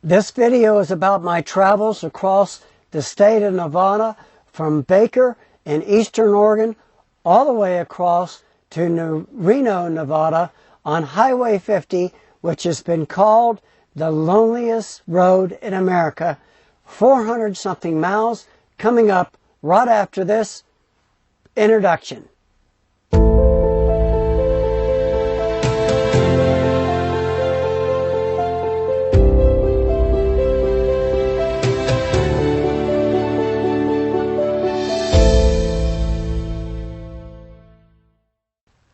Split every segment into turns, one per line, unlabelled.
This video is about my travels across the state of Nevada from Baker in eastern Oregon all the way across to Reno, Nevada on Highway 50, which has been called the loneliest road in America. 400 something miles coming up right after this introduction.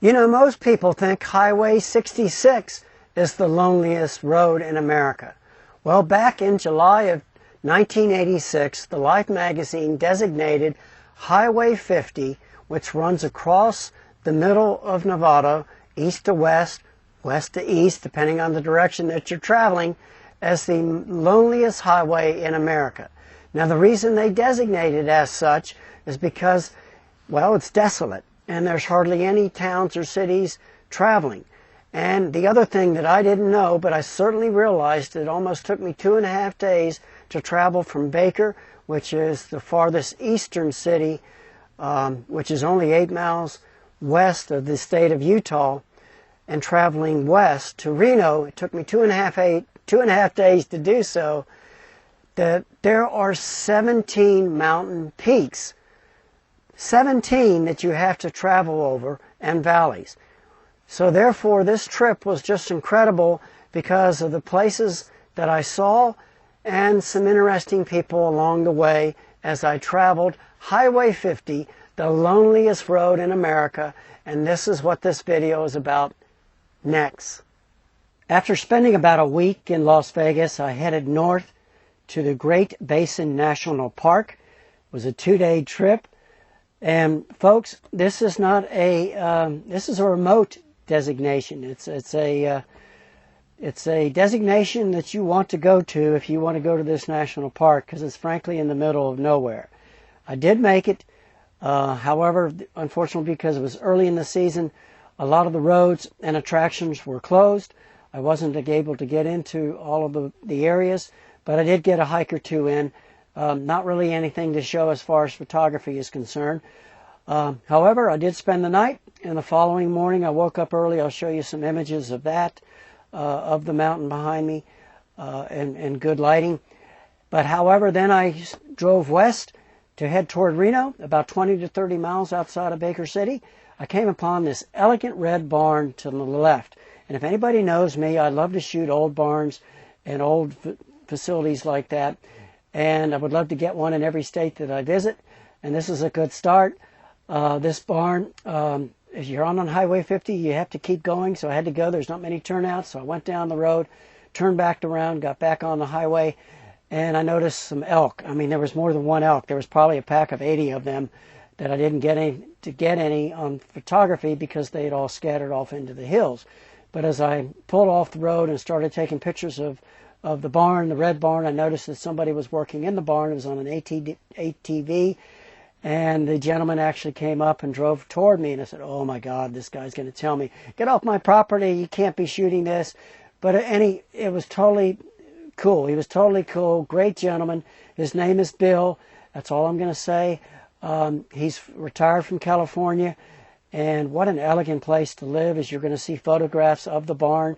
You know, most people think Highway 66 is the loneliest road in America. Well, back in July of 1986, the Life magazine designated Highway 50, which runs across the middle of Nevada, east to west, west to east, depending on the direction that you're traveling, as the loneliest highway in America. Now, the reason they designated it as such is because, well, it's desolate, and there's hardly any towns or cities traveling. And the other thing that I didn't know, but I certainly realized, it almost took me 2.5 days to travel from Baker, which is the farthest eastern city, which is only 8 miles west of the state of Utah, and traveling west to Reno. It took me 2.5 days to do so. That there are 17 mountain peaks, 17 that you have to travel over, and valleys. So therefore, this trip was just incredible because of the places that I saw and some interesting people along the way as I traveled Highway 50, the loneliest road in America, and this is what this video is about next. After spending about a week in Las Vegas, I headed north to the Great Basin National Park. It was a 2-day trip. And folks, this is not a this is a remote designation. It's a designation that you want to go to if you want to go to this national park, because it's frankly in the middle of nowhere. I did make it, however, unfortunately, because it was early in the season, a lot of the roads and attractions were closed. I wasn't able to get into all of the areas, but I did get a hike or two in. Not really anything to show as far as photography is concerned. However, I did spend the night, and the following morning I woke up early. I'll show you some images of that, of the mountain behind me, and good lighting. But however, then I drove west to head toward Reno, about 20 to 30 miles outside of Baker City. I came upon this elegant red barn to the left. And if anybody knows me, I love to shoot old barns and old facilities like that. And I would love to get one in every state that I visit, and this is a good start. This barn, if you're on Highway 50, you have to keep going, so I had to go. There's not many turnouts, so I went down the road, turned back around, got back on the highway, and I noticed some elk. I mean, there was more than one elk. There was probably a pack of 80 of them that I didn't get any on photography because they had all scattered off into the hills. But as I pulled off the road and started taking pictures of the barn, the red barn, I noticed that somebody was working in the barn. It was on an ATV, and the gentleman actually came up and drove toward me, and I said, oh my God, this guy's going to tell me, get off my property, you can't be shooting this. But it was totally cool. He was totally cool, great gentleman. His name is Bill. That's all I'm going to say. He's retired from California, and what an elegant place to live, as you're going to see photographs of the barn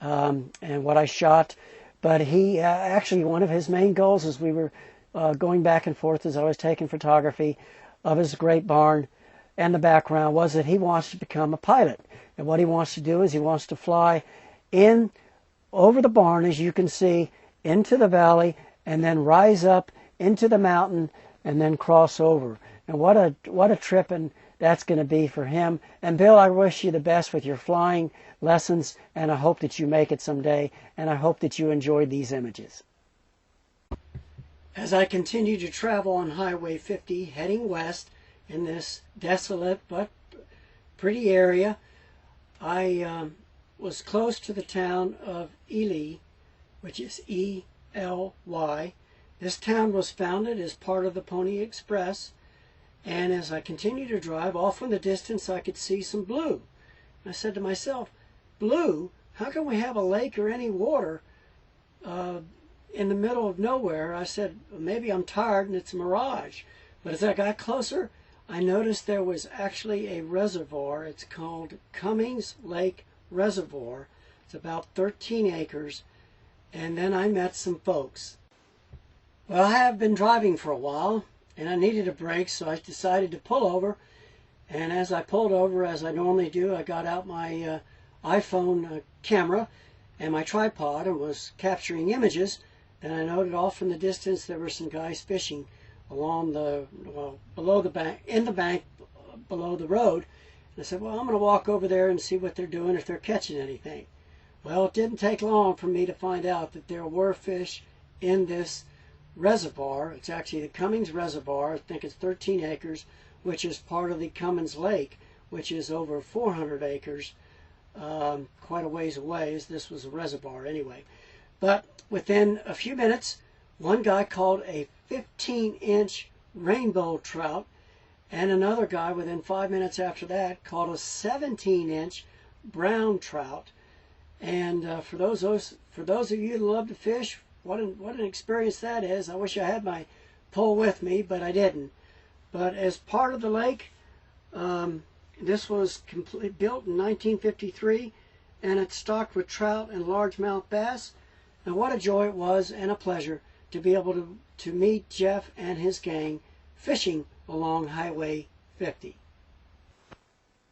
and what I shot. But he actually, one of his main goals as we were going back and forth as I was taking photography of his great barn and the background was that he wants to become a pilot. And what he wants to do is he wants to fly in over the barn, as you can see, into the valley, and then rise up into the mountain and then cross over. And what a trip and that's going to be for him. And Bill, I wish you the best with your flying lessons, and I hope that you make it someday, and I hope that you enjoyed these images. As I continue to travel on Highway 50, heading west in this desolate but pretty area, I was close to the town of Ely, which is E-L-Y. This town was founded as part of the Pony Express, and as I continued to drive, off in the distance I could see some blue. I said to myself, blue? How can we have a lake or any water in the middle of nowhere. I said, maybe I'm tired and it's a mirage. But as I got closer, I noticed there was actually a reservoir. It's called Cummings Reservoir. It's about 13 acres. And then I met some folks. Well, I have been driving for a while, and I needed a break, so I decided to pull over. And as I pulled over, as I normally do, I got out my iPhone camera and my tripod and was capturing images. And I noted off in the distance there were some guys fishing along the, well, below the bank, in the bank below the road. And I said, well, I'm going to walk over there and see what they're doing, if they're catching anything. Well, it didn't take long for me to find out that there were fish in this reservoir. It's actually the Cummings Reservoir. I think it's 13 acres, which is part of the Cummings Lake, which is over 400 acres, quite a ways away, as this was a reservoir anyway. But within a few minutes, one guy caught a 15-inch rainbow trout, and another guy within 5 minutes after that caught a 17-inch brown trout. And for those of you who love to fish, what an experience that is. I wish I had my pole with me, but I didn't. But as part of the lake, this was built in 1953, and it's stocked with trout and largemouth bass. And what a joy it was, and a pleasure, to be able to meet Jeff and his gang fishing along Highway 50.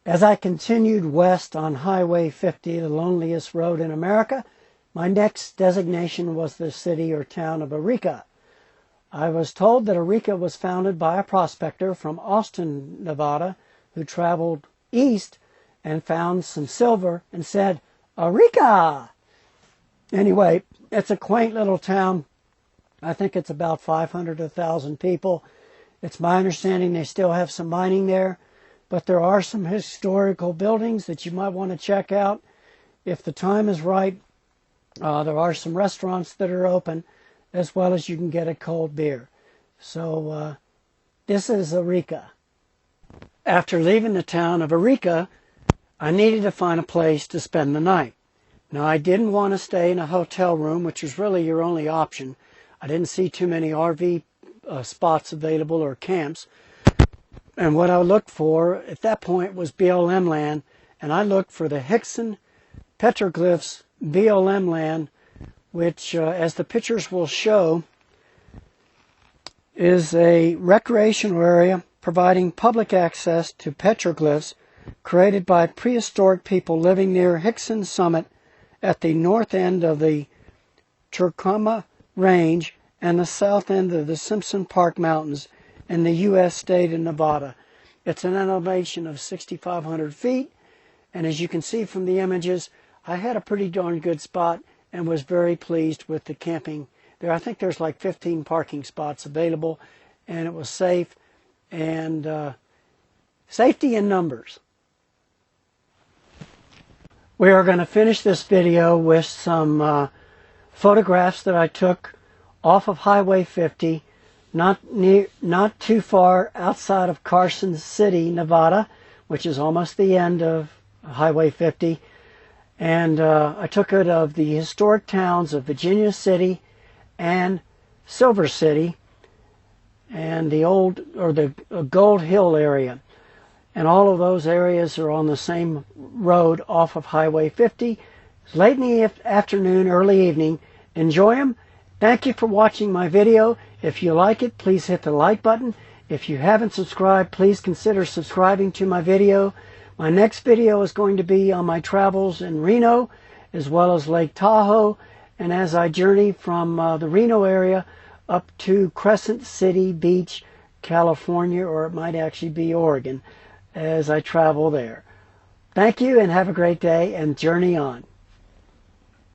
As I continued west on Highway 50, the loneliest road in America, my next designation was the city or town of Eureka. I was told that Eureka was founded by a prospector from Austin, Nevada, who traveled east and found some silver and said, Eureka! Anyway, it's a quaint little town. I think it's about 500 to 1,000 people. It's my understanding they still have some mining there, but there are some historical buildings that you might want to check out if the time is right. There are some restaurants that are open, as well as you can get a cold beer. So this is Eureka. After leaving the town of Eureka, I needed to find a place to spend the night. Now, I didn't want to stay in a hotel room, which is really your only option. I didn't see too many RV spots available or camps. And what I looked for at that point was BLM land, and I looked for the Hickson Petroglyphs Blm Land, which, as the pictures will show, is a recreational area providing public access to petroglyphs created by prehistoric people living near Hickson Summit at the north end of the Turkoma Range and the south end of the Simpson Park Mountains in the U.S. state of Nevada. It's an elevation of 6,500 feet, and as you can see from the images, I had a pretty darn good spot and was very pleased with the camping there. I think there's like 15 parking spots available, and it was safe, and safety in numbers. We are going to finish this video with some photographs that I took off of Highway 50, not too far outside of Carson City, Nevada, which is almost the end of Highway 50. And I took it of the historic towns of Virginia City and Silver City and the old, or the Gold Hill area. And all of those areas are on the same road off of Highway 50. It's late in the afternoon, early evening. Enjoy them. Thank you for watching my video. If you like it, please hit the like button. If you haven't subscribed, please consider subscribing to my video. My next video is going to be on my travels in Reno, as well as Lake Tahoe, and as I journey from the Reno area up to Crescent City Beach, California, or it might actually be Oregon, as I travel there. Thank you, and have a great day, and journey on.